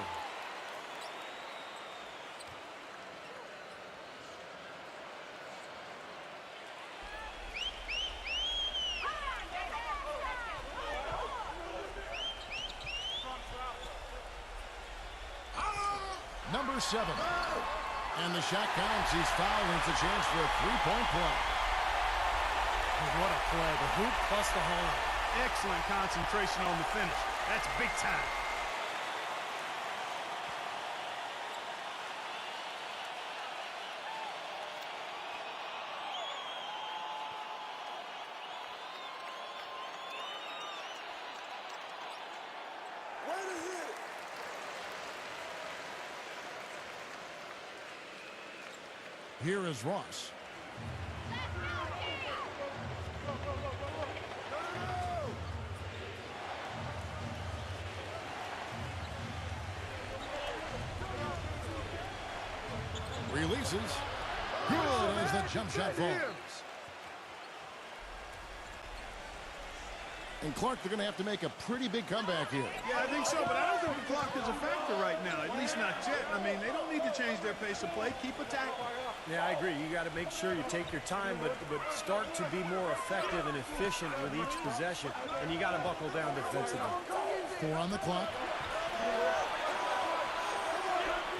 Number 7. And the shot counts. He's fouled, and it's a chance for a three-point play. What a play. The hoop plus the hole. Excellent concentration on the finish. That's big time. Here is Ross. pieces. Good as the jump shot falls. And Clark, they're going to have to make a pretty big comeback here. Yeah, I think so, but I don't think the clock is a factor right now, at least not yet. I mean, they don't need to change their pace of play. Keep attacking. Yeah, I agree. You got to make sure you take your time, but start to be more effective and efficient with each possession. And you got to buckle down defensively. 4 on the clock.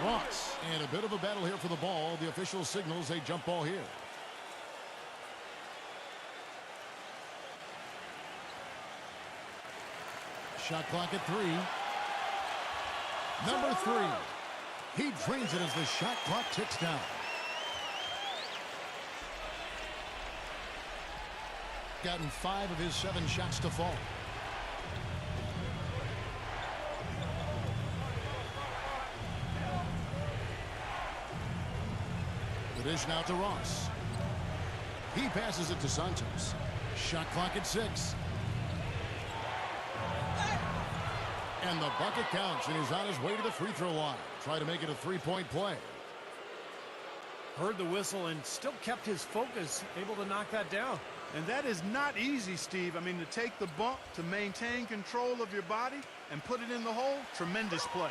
Ross, and a bit of a battle here for the ball. The official signals a jump ball here. Shot clock at 3. Number 3. He drains it as the shot clock ticks down. Gotten 5 of his 7 shots to fall. The dish now to Ross. He passes it to Santos. Shot clock at 6. And the bucket counts, and he's on his way to the free throw line. Try to make it a 3-point play. Heard the whistle and still kept his focus, able to knock that down. And that is not easy, Steve. I mean, to take the bump, to maintain control of your body, and put it in the hole, tremendous play.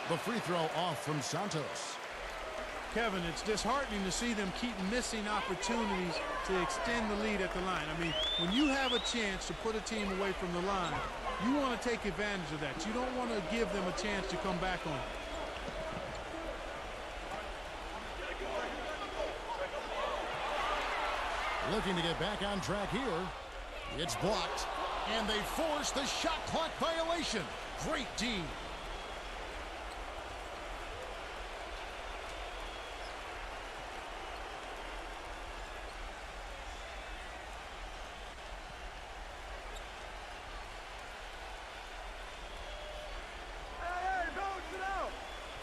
The free throw off from Santos. Kevin, it's disheartening to see them keep missing opportunities to extend the lead at the line. I mean, when you have a chance to put a team away from the line, you want to take advantage of that. You don't want to give them a chance to come back on it. Looking to get back on track here. It's blocked, and they force the shot clock violation. Great D.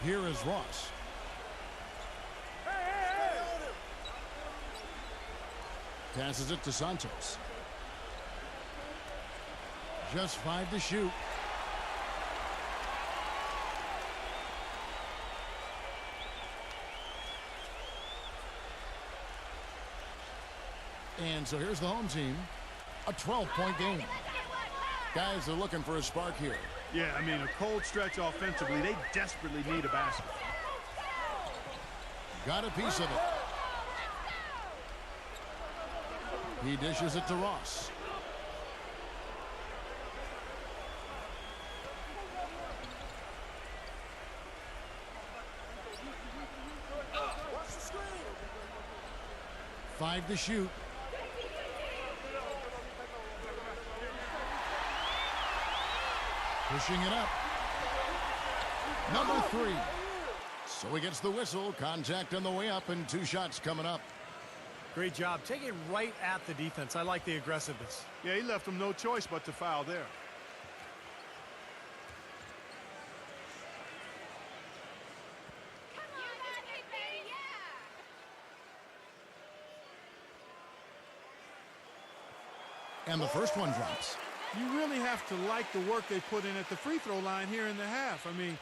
Here is Ross. Passes it to Santos. Just 5 to shoot. And so here's the home team. A 12-point game. Guys are looking for a spark here. Yeah, I mean, a cold stretch offensively. They desperately need a basket. Got a piece of it. He dishes it to Ross. Watch the screen. 5 to shoot. Pushing it up. Number 3. So he gets the whistle. Contact on the way up, and 2 shots coming up. Great job. Take it right at the defense. I like the aggressiveness. Yeah, he left them no choice but to foul there. Come on, baby, yeah! And the first one drops. You really have to like the work they put in at the free throw line here in the half. I mean,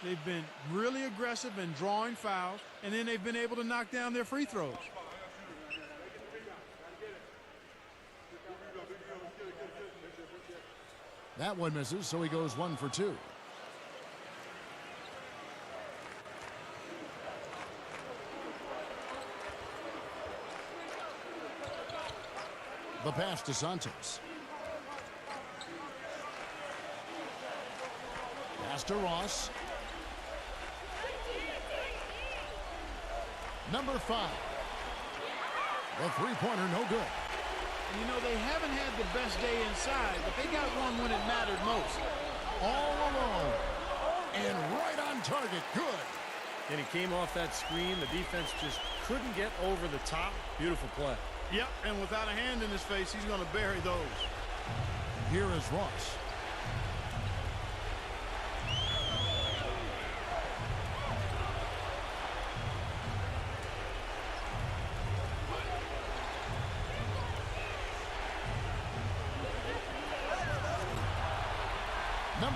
they've been really aggressive in drawing fouls, and then they've been able to knock down their free throws. That one misses, so he goes 1 for 2. The pass to Santos. Pass to Ross. Number 5. The three-pointer, no good. You know, they haven't had the best day inside, but they got one when it mattered most. All alone. And right on target. Good. And he came off that screen. The defense just couldn't get over the top. Beautiful play. Yep, and without a hand in his face, he's going to bury those. Here is Ross.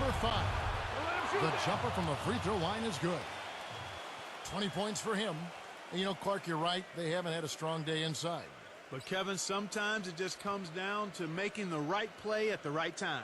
Number 5. The jumper from the free throw line is good. 20 points for him. And you know, Clark, you're right. They haven't had a strong day inside. But, Kevin, sometimes it just comes down to making the right play at the right time.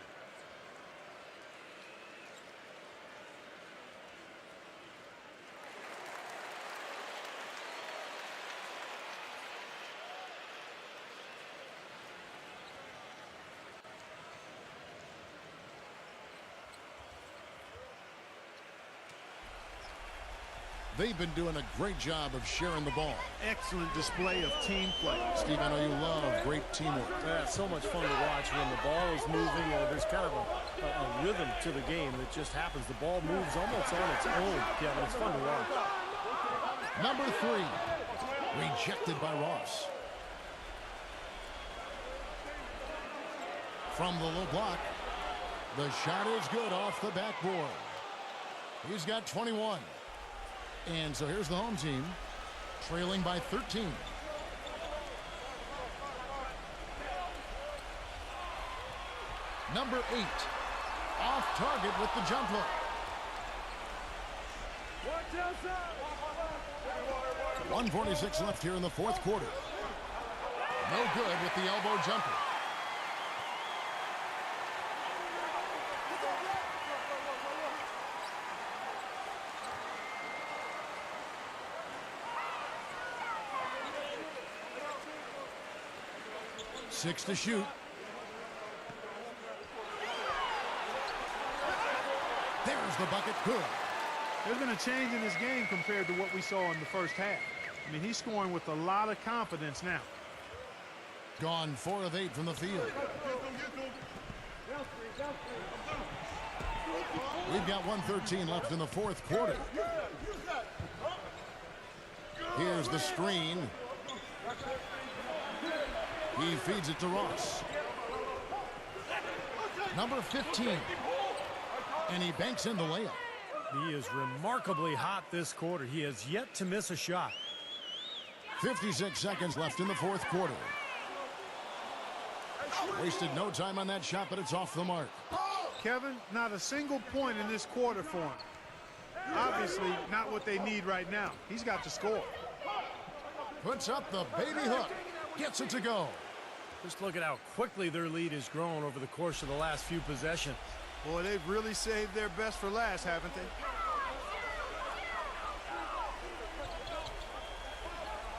They've been doing a great job of sharing the ball. Excellent display of team play. Steve, I know you love great teamwork. Yeah, it's so much fun to watch when the ball is moving. There's kind of a rhythm to the game that just happens. The ball moves almost on its own, Kevin. It's fun to watch. Number 3. Rejected by Ross. From the low block. The shot is good off the backboard. He's got 21. And so here's the home team, trailing by 13. Number 8, off target with the jump hook. 1:46 left here in the fourth quarter. No good with the elbow jumper. Six to shoot. There's the bucket. Good. There's been a change in this game compared to what we saw in the first half. I mean, he's scoring with a lot of confidence now. Gone 4 of 8 from the field. We've got 1:13 left in the fourth quarter. Here's the screen. He feeds it to Ross. Number 15. And he banks in the layup. He is remarkably hot this quarter. He has yet to miss a shot. 56 seconds left in the fourth quarter. Wasted no time on that shot, but it's off the mark. Kevin, not a single point in this quarter for him. Obviously, not what they need right now. He's got to score. Puts up the baby hook. Gets it to go. Just look at how quickly their lead has grown over the course of the last few possessions. Boy, they've really saved their best for last, haven't they?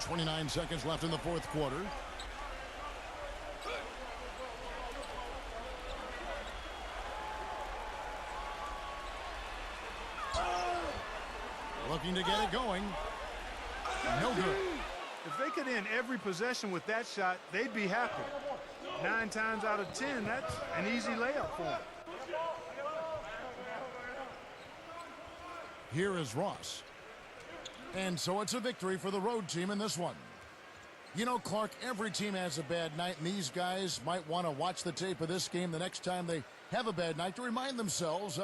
29 seconds left in the fourth quarter. Looking to get it going. No good. If they could end every possession with that shot, they'd be happy. 9 times out of 10, that's an easy layup for them. Here is Ross. And so it's a victory for the road team in this one. You know, Clark, every team has a bad night, and these guys might want to watch the tape of this game the next time they have a bad night to remind themselves